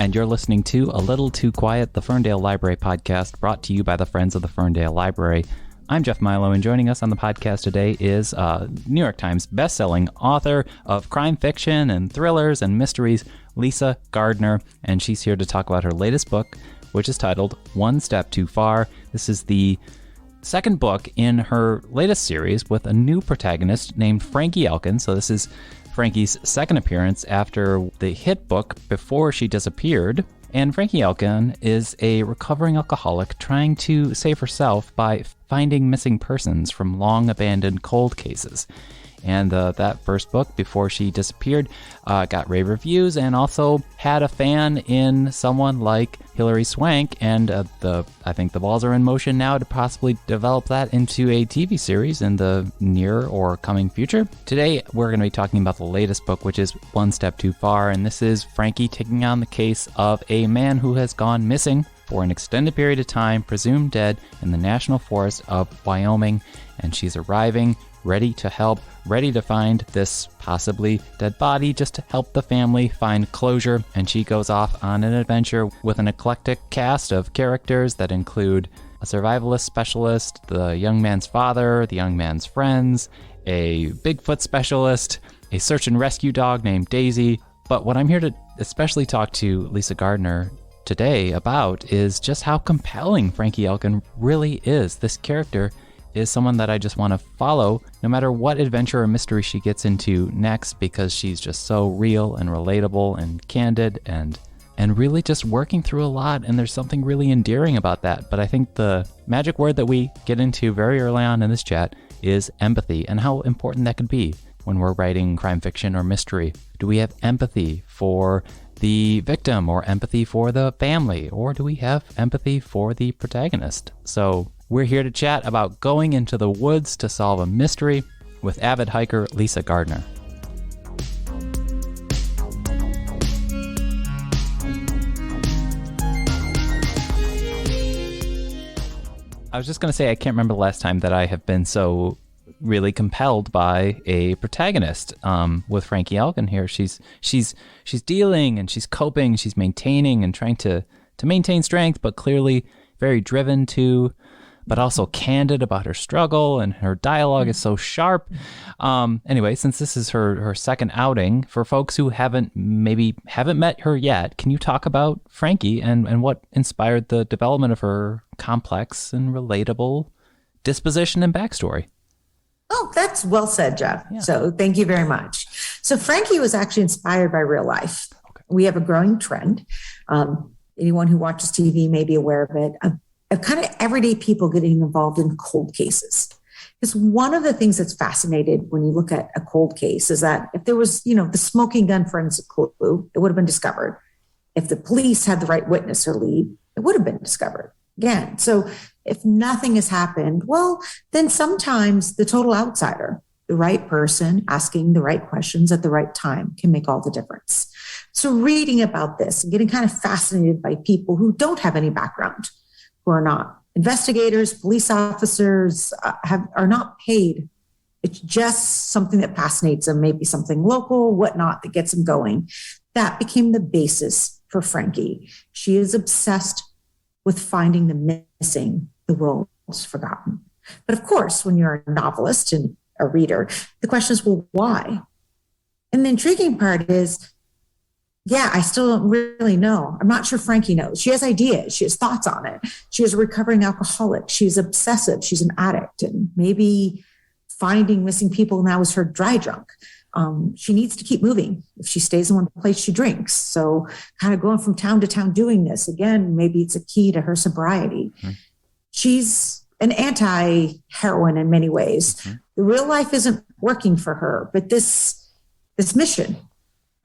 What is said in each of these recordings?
and you're listening to A Little Too Quiet, the Ferndale Library podcast, brought to you by the Friends of the Ferndale Library. I'm Jeff Milo, and joining us on the podcast today is New York Times bestselling author of crime fiction and thrillers and mysteries, Lisa Gardner, and she's here to talk about her latest book, which is titled One Step Too Far. This is the second book in her latest series with a new protagonist named Frankie Elkin. So this is Frankie's second appearance after the hit book Before She Disappeared. And Frankie Elkin is a recovering alcoholic trying to save herself by finding missing persons from long-abandoned cold cases. And that first book, Before She Disappeared, got rave reviews and also had a fan in someone like Hilary Swank. And I think the balls are in motion now to possibly develop that into a TV series in the near or coming future. Today, we're going to be talking about the latest book, which is One Step Too Far. And this is Frankie taking on the case of a man who has gone missing for an extended period of time, presumed dead in the National Forest of Wyoming. And she's arriving, ready to help, ready to find this possibly dead body just to help the family find closure. And she goes off on an adventure with an eclectic cast of characters that include a survivalist specialist, the young man's father, the young man's friends, a Bigfoot specialist, a search and rescue dog named Daisy. But what I'm here to especially talk to Lisa Gardner today about is just how compelling Frankie Elkin really is. This character is someone that I just want to follow no matter what adventure or mystery she gets into next, because she's just so real and relatable and candid and really just working through a lot, and there's something really endearing about that. But I think the magic word that we get into very early on in this chat is empathy, and how important that could be when we're writing crime fiction or mystery. Do we have empathy for the victim or empathy for the family, or do we have empathy for the protagonist? So we're here to chat about going into the woods to solve a mystery with avid hiker Lisa Gardner. I was just going to say, I can't remember the last time that I have been so really compelled by a protagonist with Frankie Elkin here. She's dealing and she's coping, she's maintaining and trying to maintain strength, but clearly very driven too, but also candid about her struggle, and her dialogue is so sharp. Anyway, since this is her second outing, for folks who haven't met her yet, can you talk about Frankie and what inspired the development of her complex and relatable disposition and backstory? Oh, that's well said, Jeff. Yeah. So thank you very much. So Frankie was actually inspired by real life. Okay. We have a growing trend. Anyone who watches TV may be aware of it, of kind of everyday people getting involved in cold cases. Because one of the things that's fascinated when you look at a cold case is that if there was, the smoking gun forensic clue, it would have been discovered. If the police had the right witness or lead, it would have been discovered again. So if nothing has happened, well, then sometimes the total outsider, the right person asking the right questions at the right time, can make all the difference. So reading about this and getting kind of fascinated by people who don't have any background, who are not investigators, police officers, are not paid. It's just something that fascinates them, maybe something local, whatnot, that gets them going. That became the basis for Frankie. She is obsessed with finding the missing, the world's forgotten. But of course, when you're a novelist and a reader, the question is, well, why? And the intriguing part is, I still don't really know. I'm not sure Frankie knows. She has ideas. She has thoughts on it. She is a recovering alcoholic. She's obsessive. She's an addict. And maybe finding missing people now is her dry drunk. She needs to keep moving. If she stays in one place, she drinks. So kind of going from town to town doing this, again, maybe it's a key to her sobriety. Mm-hmm. She's an anti-heroine in many ways. Mm-hmm. The real life isn't working for her, but this mission,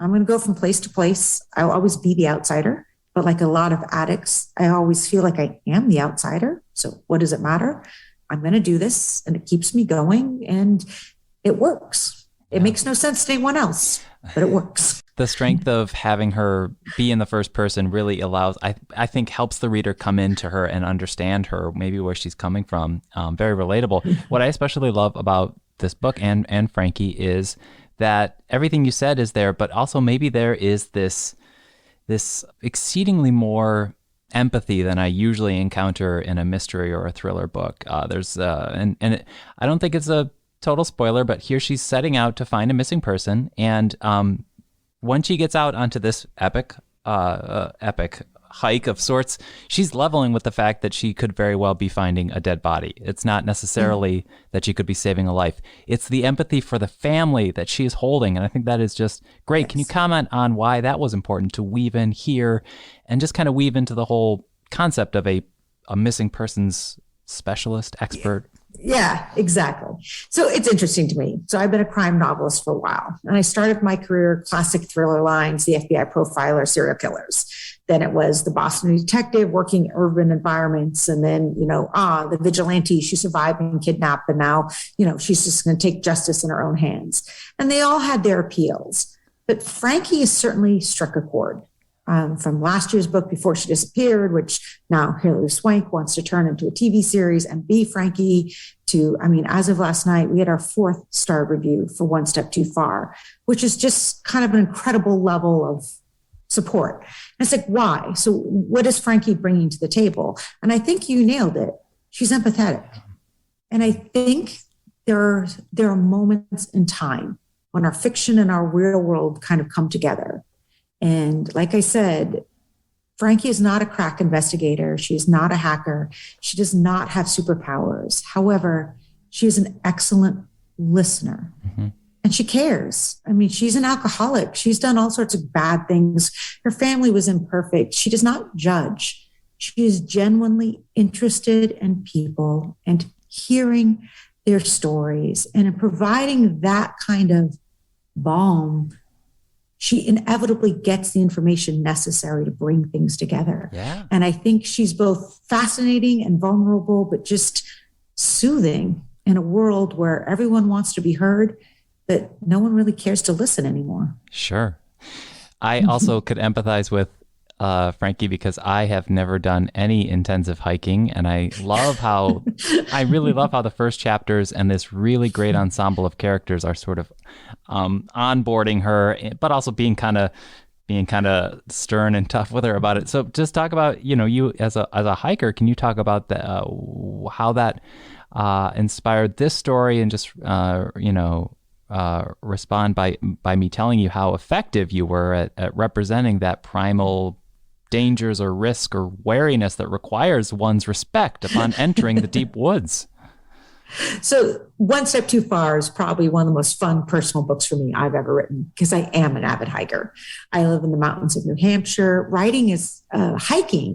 I'm going to go from place to place. I'll always be the outsider, but like a lot of addicts, I always feel like I am the outsider. So what does it matter? I'm going to do this, and it keeps me going, and it works. It makes no sense to anyone else, but it works. The strength of having her be in the first person really allows, I think, helps the reader come into her and understand her, maybe where she's coming from. Very relatable. What I especially love about this book and Frankie is that everything you said is there, but also maybe there is this this exceedingly more empathy than I usually encounter in a mystery or a thriller book. I don't think it's a total spoiler, but here she's setting out to find a missing person, and when she gets out onto this epic hike of sorts, she's leveling with the fact that she could very well be finding a dead body. It's not necessarily that she could be saving a life. It's the empathy for the family that she is holding, and I think that is just great. Yes. Can you comment on why that was important to weave in here and just kind of weave into the whole concept of a missing persons specialist, expert? Yeah, exactly. So it's interesting to me. So I've been a crime novelist for a while, and I started my career classic thriller lines, the FBI profiler, serial killers. Then it was the Boston detective working in urban environments. And then, the vigilante, she survived being kidnapped. And now, she's just going to take justice in her own hands. And they all had their appeals. But Frankie has certainly struck a chord. From last year's book, Before She Disappeared, which now Hilary Swank wants to turn into a TV series and be Frankie, to, as of last night, we had our 4th star review for One Step Too Far, which is just kind of an incredible level of support. And it's like, why? So what is Frankie bringing to the table? And I think you nailed it. She's empathetic. And I think there are moments in time when our fiction and our real world kind of come together. And like I said, Frankie is not a crack investigator. She is not a hacker. She does not have superpowers. However, she is an excellent listener. Mm-hmm. And she cares. She's an alcoholic. She's done all sorts of bad things. Her family was imperfect. She does not judge. She is genuinely interested in people and hearing their stories. And in providing that kind of balm, she inevitably gets the information necessary to bring things together. Yeah. And I think she's both fascinating and vulnerable, but just soothing in a world where everyone wants to be heard, that no one really cares to listen anymore. Sure. I also could empathize with Frankie, because I have never done any intensive hiking, and I really love how the first chapters and this really great ensemble of characters are sort of onboarding her, but also being kind of stern and tough with her about it. So just talk about, you as a hiker, can you talk about how that inspired this story, and just respond by me telling you how effective you were at representing that primal dangers or risk or wariness that requires one's respect upon entering the deep woods. So One Step Too Far is probably one of the most fun personal books for me I've ever written, because I am an avid hiker. I live in the mountains of New Hampshire. Hiking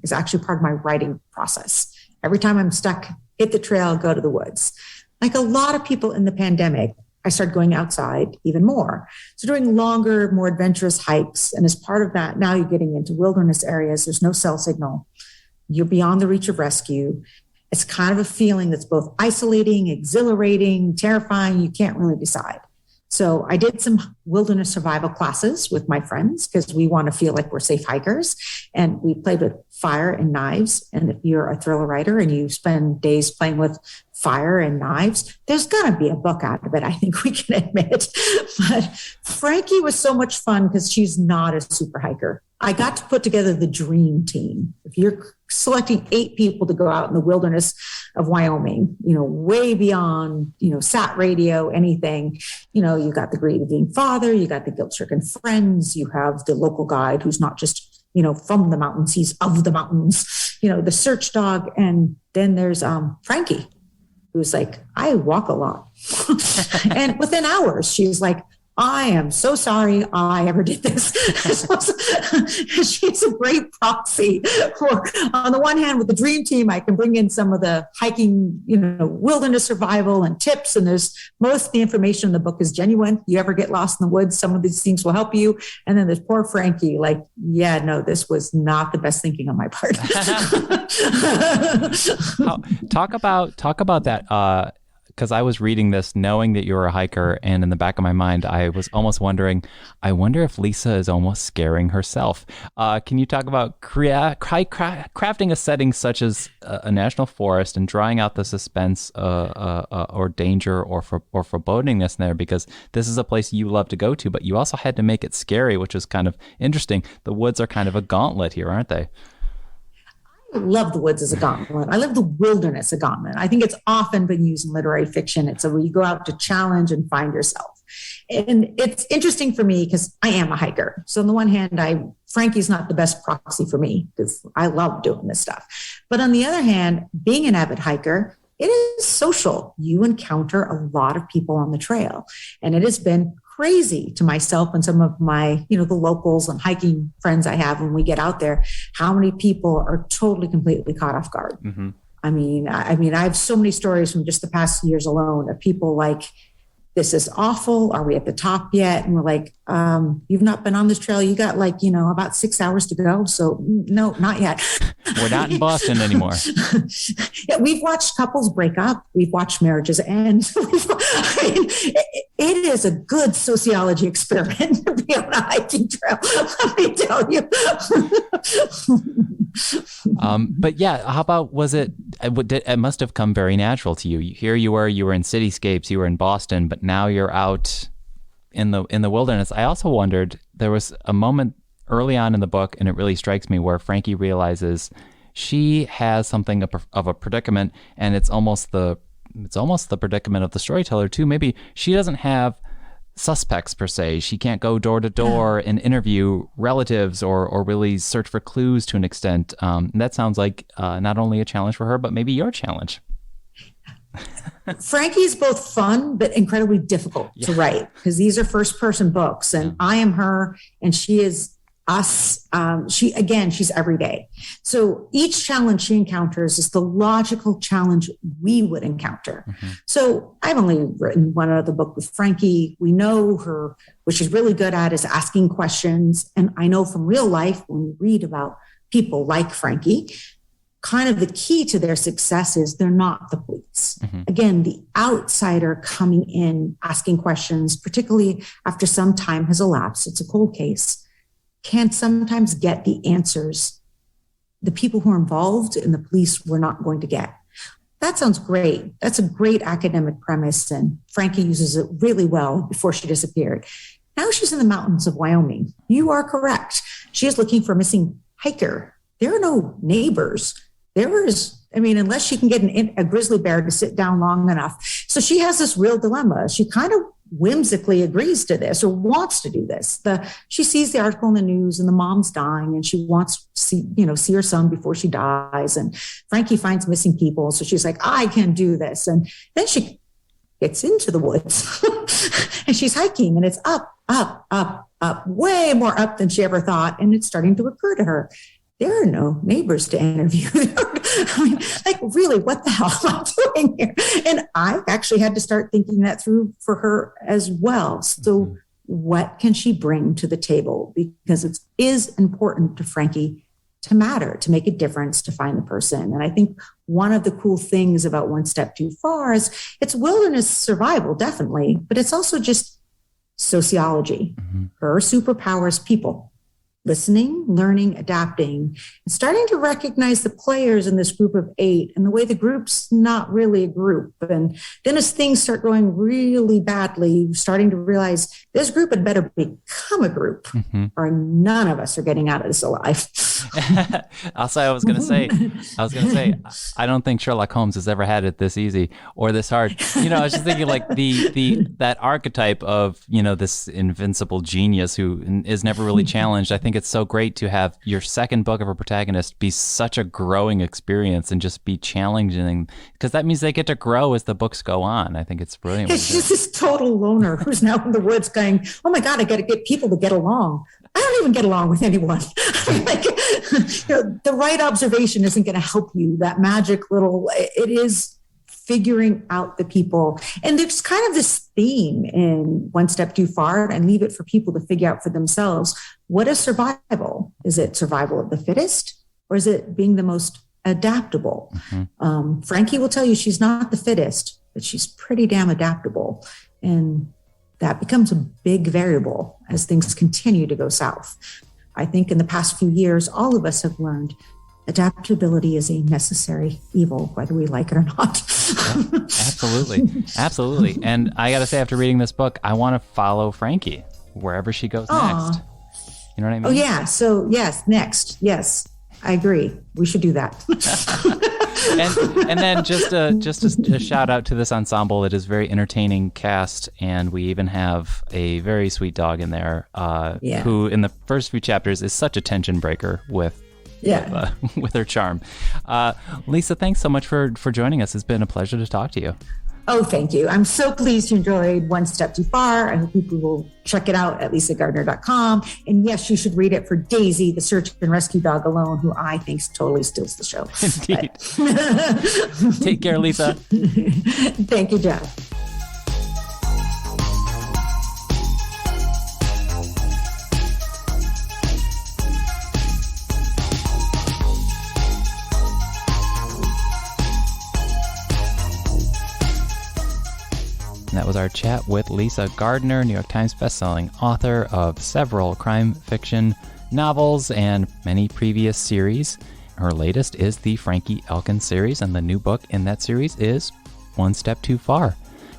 is actually part of my writing process. Every time I'm stuck, hit the trail, go to the woods. Like a lot of people in the pandemic, I started going outside even more. So doing longer, more adventurous hikes. And as part of that, now you're getting into wilderness areas. There's no cell signal. You're beyond the reach of rescue. It's kind of a feeling that's both isolating, exhilarating, terrifying. You can't really decide. So I did some wilderness survival classes with my friends, because we want to feel like we're safe hikers. And we played with fire and knives. And if you're a thriller writer and you spend days playing with fire and knives, there's going to be a book out of it, I think we can admit. But Frankie was so much fun because she's not a super hiker. I got to put together the dream team. If you're selecting 8 people to go out in the wilderness of Wyoming, way beyond, sat radio, anything, you got the grieving father, you got the guilt-stricken friends, you have the local guide who's not just, from the mountains, he's of the mountains, the search dog. And then there's Frankie, who's like, I walk a lot. And within hours, she's like, I am so sorry I ever did this. She's a great proxy for, on the one hand, with the dream team, I can bring in some of the hiking, wilderness survival and tips. And most of the information in the book is genuine. You ever get lost in the woods, some of these things will help you. And then there's poor Frankie, like, yeah, no, this was not the best thinking on my part. Talk about that because I was reading this knowing that you were a hiker, and in the back of my mind, I was almost wondering, I wonder if Lisa is almost scaring herself. Can you talk about crafting a setting such as a national forest and drawing out the suspense or danger or forebodingness there? Because this is a place you love to go to, but you also had to make it scary, which is kind of interesting. The woods are kind of a gauntlet here, aren't they? I love the woods as a gauntlet. I love the wilderness a gauntlet. I think it's often been used in literary fiction. It's where you go out to challenge and find yourself. And it's interesting for me because I am a hiker. So on the one hand, Frankie's not the best proxy for me because I love doing this stuff. But on the other hand, being an avid hiker, it is social. You encounter a lot of people on the trail. And it has been crazy to myself and some of my, the locals and hiking friends I have when we get out there, how many people are totally, completely caught off guard. Mm-hmm. I mean, I have so many stories from just the past years alone of people like, this is awful. Are we at the top yet? And we're like, you've not been on this trail. You got about 6 hours to go. So no, not yet. We're not in Boston anymore. Yeah, we've watched couples break up. We've watched marriages end. It is a good sociology experiment to be on a hiking trail. Let me tell you. But yeah, how about, it must have come very natural to you. Here you were in cityscapes, you were in Boston, but now you're out in the wilderness. I also wondered, there was a moment early on in the book, and it really strikes me, where Frankie realizes she has something of a predicament, and it's almost the predicament of the storyteller too. Maybe she doesn't have suspects per se. She can't go door to door and interview relatives or really search for clues to an extent. And that sounds like not only a challenge for her, but maybe your challenge. Frankie is both fun but incredibly difficult to write because these are first-person books, and I am her and she is us. She's every day. So each challenge she encounters is the logical challenge we would encounter. Mm-hmm. So I've only written one other book with Frankie. We know her, what she's really good at is asking questions. And I know from real life, when we read about people like Frankie, kind of the key to their success is they're not the police. Mm-hmm. Again, the outsider coming in, asking questions, particularly after some time has elapsed, it's a cold case, can sometimes get the answers the people who are involved in the police were not going to get. That sounds great. That's a great academic premise, and Frankie uses it really well before she disappeared. Now she's in the mountains of Wyoming. You are correct. She is looking for a missing hiker. There are no neighbors. Unless she can get a grizzly bear to sit down long enough. So she has this real dilemma. She kind of whimsically agrees to this or wants to do this. She sees the article in the news and the mom's dying and she wants to see her son before she dies. And Frankie finds missing people. So she's like, I can do this. And then she gets into the woods and she's hiking, and it's up, up, up, up, way more up than she ever thought. And it's starting to occur to her, there are no neighbors to interview. Really, what the hell am I doing here? And I actually had to start thinking that through for her as well. So what can she bring to the table? Because it is important to Frankie to matter, to make a difference, to find the person. And I think one of the cool things about One Step Too Far is it's wilderness survival, definitely, but it's also just sociology. Mm-hmm. Her superpower is people. Listening, learning, adapting, and starting to recognize the players in this group of 8 and the way the group's not really a group. And then as things start going really badly, starting to realize this group had better become a group, mm-hmm. or none of us are getting out of this alive. Also, I was going to say, I don't think Sherlock Holmes has ever had it this easy or this hard. I was just thinking like that archetype of, this invincible genius who is never really challenged. I think it's so great to have your second book of a protagonist be such a growing experience and just be challenging, because that means they get to grow as the books go on. I think it's brilliant. It's just this total loner who's now in the woods going, oh my God, I got to get people to get along. I don't even get along with anyone. The right observation isn't going to help you. That magic little, it is figuring out the people. And there's kind of this theme in One Step Too Far, and leave it for people to figure out for themselves. What is survival? Is it survival of the fittest, or is it being the most adaptable? Mm-hmm. Frankie will tell you she's not the fittest, that she's pretty damn adaptable. And that becomes a big variable as things continue to go south. I think in the past few years, all of us have learned adaptability is a necessary evil, whether we like it or not. Yeah, absolutely. Absolutely. And I got to say, after reading this book, I want to follow Frankie wherever she goes next. You know what I mean? Oh, yeah. So, yes, next. Yes, I agree. We should do that. and then just a shout out to this ensemble. It is very entertaining cast, and we even have a very sweet dog in there who in the first few chapters is such a tension breaker with her charm. Lisa, thanks so much for joining us. It's been a pleasure to talk to you. Oh, thank you. I'm so pleased you enjoyed One Step Too Far. I hope people will check it out at lisagardner.com. And yes, you should read it for Daisy, the search and rescue dog alone, who I think totally steals the show. Indeed. Take care, Lisa. Thank you, Jeff. That was our chat with Lisa Gardner, New York Times bestselling author of several crime fiction novels and many previous series. Her latest is the Frankie Elkin series, and the new book in that series is One Step Too Far.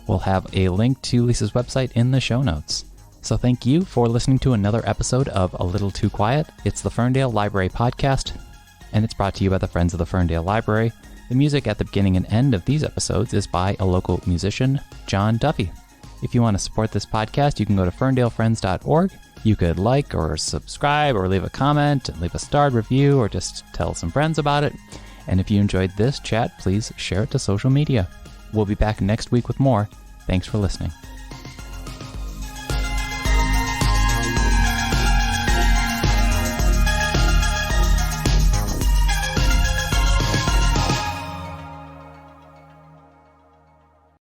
We'll have a link to Lisa's website in the show notes. So thank you for listening to another episode of A Little Too Quiet. It's the Ferndale Library podcast, and it's brought to you by the Friends of the Ferndale Library. The music at the beginning and end of these episodes is by a local musician, John Duffy. If you want to support this podcast, you can go to ferndalefriends.org. You could like or subscribe or leave a comment, leave a starred review, or just tell some friends about it. And if you enjoyed this chat, please share it to social media. We'll be back next week with more. Thanks for listening.